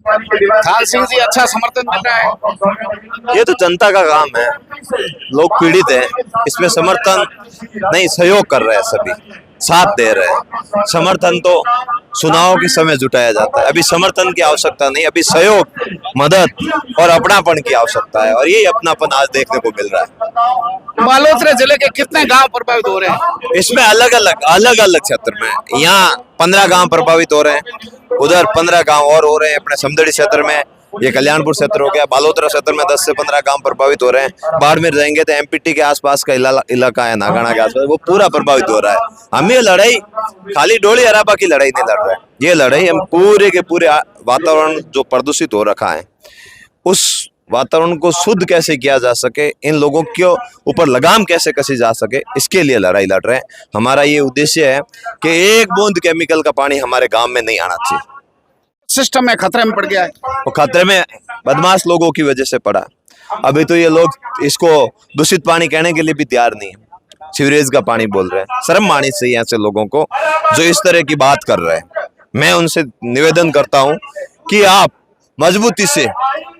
खान सिंह जी अच्छा समर्थन मिल रहा है। ये तो जनता का काम है, लोग पीड़ित हैं, इसमें समर्थन नहीं सहयोग कर रहे हैं, सभी साथ दे रहे हैं। समर्थन तो चुनाव के समय जुटाया जाता है, अभी समर्थन की आवश्यकता नहीं, अभी सहयोग, मदद और अपनापन की आवश्यकता है, और यही अपनापन आज देखने को मिल रहा है। बालोतरा जिले के कितने गांव प्रभावित हो रहे हैं? इसमें अलग अलग क्षेत्र में, यहाँ 15 गांव प्रभावित हो रहे हैं, उधर 15 गांव और हो रहे हैं, अपने समदड़ी क्षेत्र में, ये कल्याणपुर क्षेत्र हो गया, बालोतरा क्षेत्र में 10 से 15 गांव प्रभावित हो रहे हैं। बाड़मेर जाएंगे तो एमपीटी के आसपास का इलाका है, नागाना के आसपास, वो पूरा प्रभावित हो रहा है। हम ये लड़ाई खाली डोली अराबा की लड़ाई नहीं लड़ रहे हैं, ये लड़ाई हम पूरे के पूरे वातावरण जो प्रदूषित हो रखा है, उस वातावरण को शुद्ध कैसे किया जा सके, इन लोगों के ऊपर लगाम कैसे कसी जा सके, इसके लिए लड़ाई लड़ रहे हैं। हमारा ये उद्देश्य है कि एक बूंद केमिकल का पानी हमारे गांव में नहीं आना चाहिए। सिस्टम में खतरे में पड़ गया है। वो खतरे में बदमाश लोगों की वजह से पड़ा। अभी तो ये लोग इसको दूषित पानी कहने के लिए भी तैयार नहीं है, सीवरेज का पानी बोल रहे हैं। शर्म आनी चाहिए ऐसे लोगों को जो इस तरह की बात कर रहे हैं। मैं उनसे निवेदन करता हूं कि आप मजबूती से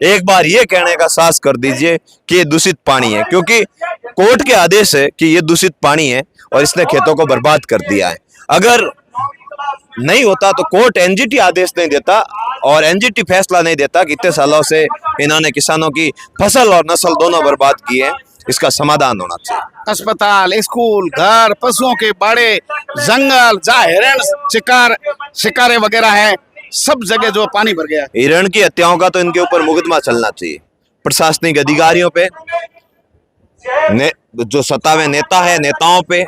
एक बार ये कहने का साहस कर दीजिए कि ये दूषित पानी है, क्योंकि कोर्ट के आदेश है कि ये दूषित पानी है और इसने खेतों को बर्बाद कर दिया है। अगर नहीं होता तो कोर्ट एनजीटी आदेश नहीं देता और एनजीटी फैसला नहीं देता कि इतने सालों से इन्होंने किसानों की फसल और नस्ल दोनों बर्बाद किए हैं, इसका समाधान होना चाहिए। अस्पताल, स्कूल, घर, पशुओं के बाड़े, जंगल जहाँ हिरण शिकारे वगैरह है, सब जगह जो पानी भर गया। हिरण की हत्याओं का तो इनके ऊपर मुकदमा चलना चाहिए। प्रशासनिक अधिकारियों पे, जो सत्तावे नेता है, नेताओं पे,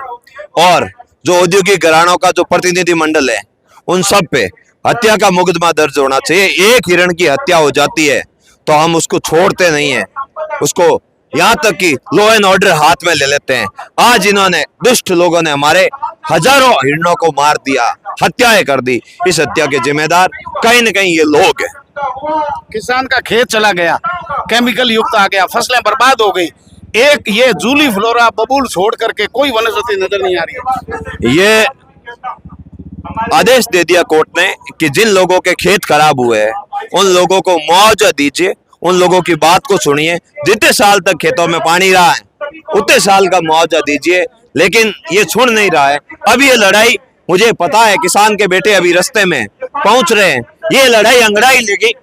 और जो औद्योगिक घरानों का जो प्रतिनिधि मंडल है, उन सब पे हत्या का मुकदमा दर्ज होना चाहिए। एक हिरण की हत्या हो जाती है तो हम उसको छोड़ते नहीं है, उसको यहाँ तक कि लॉ एंड ऑर्डर हाथ में ले लेते हैं। आज इन्होंने, दुष्ट लोगों ने हमारे हजारों हिरणों को मार दिया, हत्याएं कर दी। इस हत्या के जिम्मेदार कहीं न कहीं ये लोग हैं। किसान का खेत चला गया, केमिकल युक्त आ गया, फसलें बर्बाद हो गई। एक ये जूली फ्लोरा बबूल छोड़ करके कोई वनस्पति नजर नहीं आ रही है। ये आदेश दे दिया कोर्ट ने कि जिन लोगों के खेत खराब हुए हैं उन लोगों को मुआवजा दीजिए, उन लोगों की बात को सुनिए। जितने साल तक खेतों में पानी रहा है उतने साल का मुआवजा दीजिए, लेकिन ये सुन नहीं रहा है। अब ये लड़ाई, मुझे पता है किसान के बेटे अभी रास्ते में पहुंच रहे हैं, ये लड़ाई अंगड़ाई लेगी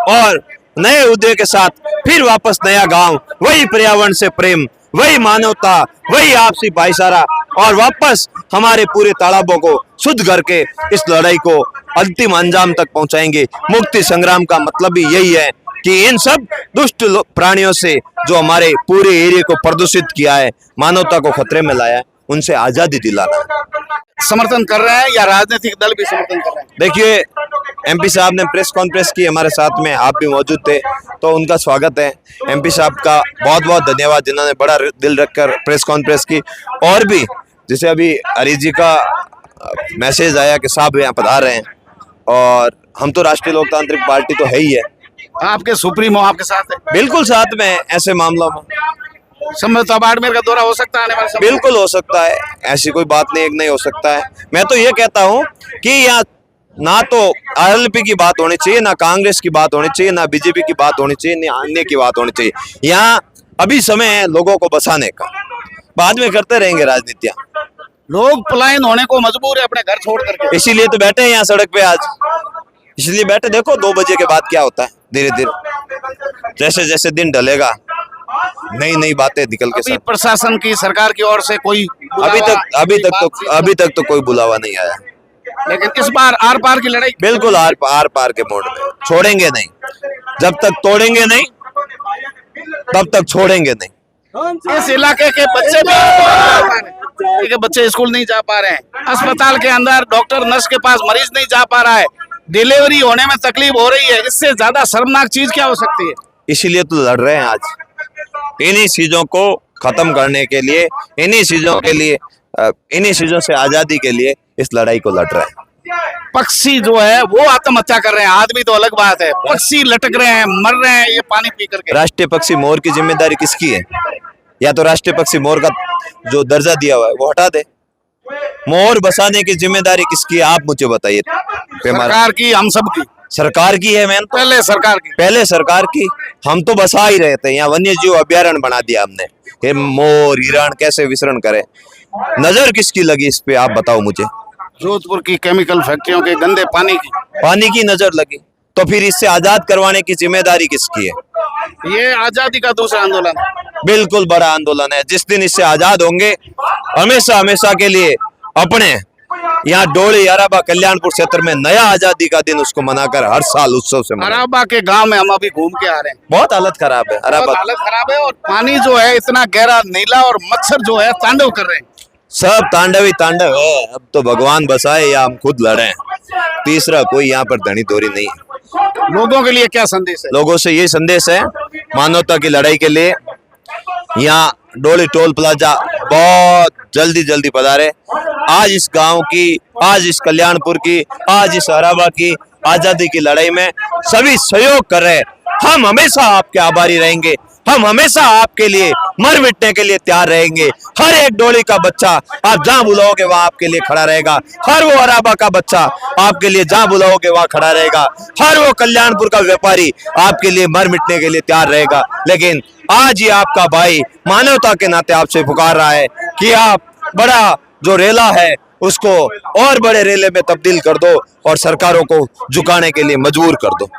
और नए उद्देश्य के साथ फिर वापस नया गांव, वही पर्यावरण से प्रेम, वही मानवता, वही आपसी भाईचारा, और वापस हमारे पूरे तालाबों को शुद्ध करके इस लड़ाई को अंतिम अंजाम तक पहुंचाएंगे। मुक्ति संग्राम का मतलब भी यही है कि इन सब दुष्ट प्राणियों से जो हमारे पूरे एरिया को प्रदूषित किया है, मानवता को खतरे में लाया है, उनसे आजादी दिलाना। समर्थन कर रहे हैं या राजनीतिक दल भी समर्थन कर रहे हैं? देखिए, एमपी साहब ने प्रेस कॉन्फ्रेंस की हमारे साथ में, आप भी मौजूद थे, तो उनका स्वागत है। एमपी साहब का बहुत बहुत धन्यवाद जिन्होंने बड़ा दिल रखकर प्रेस कॉन्फ्रेंस की। और भी जैसे अभी हरीश जी का मैसेज आया कि साहब यहाँ पधार रहे हैं, और हम तो राष्ट्रीय लोकतांत्रिक पार्टी तो है ही है, आपके सुप्रीमो आपके साथ है, बिल्कुल साथ में ऐसे मामलों में। संभवतः बाड़मेर का दौरा हो सकता है आने वाले समय में? बिल्कुल हो सकता है, ऐसी कोई बात नहीं एक नहीं हो सकता है। मैं तो ये कहता हूँ कि यहाँ ना तो आरएलपी की बात होनी चाहिए, ना कांग्रेस की बात होनी चाहिए, ना बीजेपी की बात होनी चाहिए, ना अन्य की बात होनी चाहिए। यहाँ अभी समय है लोगों को बसाने का, बाद में करते रहेंगे राजनीतियाँ। लोग पलायन होने को मजबूर है अपने घर छोड़ करके, इसीलिए तो बैठे हैं यहाँ सड़क पे आज, इसलिए बैठे। देखो 2 बजे के बाद क्या होता है, धीरे धीरे जैसे जैसे दिन ढलेगा नई नई बातें निकल के। प्रशासन की, सरकार की ओर से कोई अभी तक तो कोई बुलावा नहीं आया, लेकिन इस बार आर पार की लड़ाई बिल्कुल आर पार के मोड़ में, छोड़ेंगे नहीं। जब तक तोड़ेंगे नहीं तब तक छोड़ेंगे नहीं। इस इलाके के बच्चे स्कूल नहीं जा पा रहे हैं, अस्पताल के अंदर डॉक्टर नर्स के पास मरीज नहीं जा पा रहा है, डिलीवरी होने में तकलीफ हो रही है। इससे ज्यादा शर्मनाक चीज क्या हो सकती है? इसीलिए तो लड़ रहे हैं आज, इन्हीं चीजों को खत्म करने के लिए, इन्हीं चीजों से आजादी के लिए इस लड़ाई को लड़ रहे हैं। पक्षी जो है वो आत्महत्या कर रहे हैं, आदमी तो अलग बात है, पक्षी लटक रहे हैं, मर रहे हैं ये पानी पी करके। राष्ट्रीय पक्षी मोर की जिम्मेदारी किसकी है? या तो राष्ट्रीय पक्षी मोर का जो दर्जा दिया हुआ है वो हटा दे। मोर बसाने की जिम्मेदारी किसकी है, आप मुझे बताइए। सरकार की, हम सब की। सरकार की है मेन, पहले सरकार की। पहले सरकार की। हम तो बसा ही रहे थे, यहाँ वन्य जीव अभ्यारण्य बना दिया हमने, ये मोर हिरण कैसे विचरण करे। नजर किसकी लगी इस पे, आप बताओ मुझे। जोधपुर की केमिकल फैक्ट्रियों के गंदे पानी की नजर लगी, तो फिर इससे आजाद करवाने की जिम्मेदारी किसकी है? ये आजादी का दूसरा आंदोलन है। बिल्कुल बड़ा आंदोलन है। जिस दिन इससे आजाद होंगे, हमेशा हमेशा के लिए अपने यहाँ डोली अराबा कल्याणपुर क्षेत्र में नया आजादी का दिन उसको मनाकर हर साल उत्सव से मनाएं। अराबा के गांव में हम अभी घूम के आ रहे हैं, बहुत हालत खराब है बहुत अराबा, हालत खराब है और पानी जो है इतना गहरा नीला और मच्छर जो है तांडव कर रहे हैं। सब तांडव ही तांडव है। अब तो भगवान बसाए या हम खुद लड़े, तीसरा कोई यहाँ पर धनी धोरी नहीं है। लोगों के लिए क्या संदेश है? लोगों से ये संदेश है, मानवता की लड़ाई के लिए यहाँ डोली टोल प्लाजा बहुत जल्दी जल्दी पधारे। आज इस गांव की, आज इस कल्याणपुर की, आज इस अराबा की आजादी की लड़ाई में सभी सहयोग कर रहे हैं। हम हमेशा आपके आभारी रहेंगे, हम हमेशा आपके लिए मर मिटने के लिए तैयार रहेंगे। हर एक डोली का बच्चा आप जहां बुलाओगे वहां आपके लिए खड़ा रहेगा। हर वो अराबा का बच्चा आपके लिए जहां बुलाओगे वहां खड़ा रहेगा। हर वो कल्याणपुर का व्यापारी आपके लिए मर मिटने के लिए तैयार रहेगा। लेकिन आज ये आपका भाई मानवता के नाते आपसे पुकार रहा है कि आप बड़ा जो रेला है उसको और बड़े रेले में तब्दील कर दो और सरकारों को झुकाने के लिए मजबूर कर दो।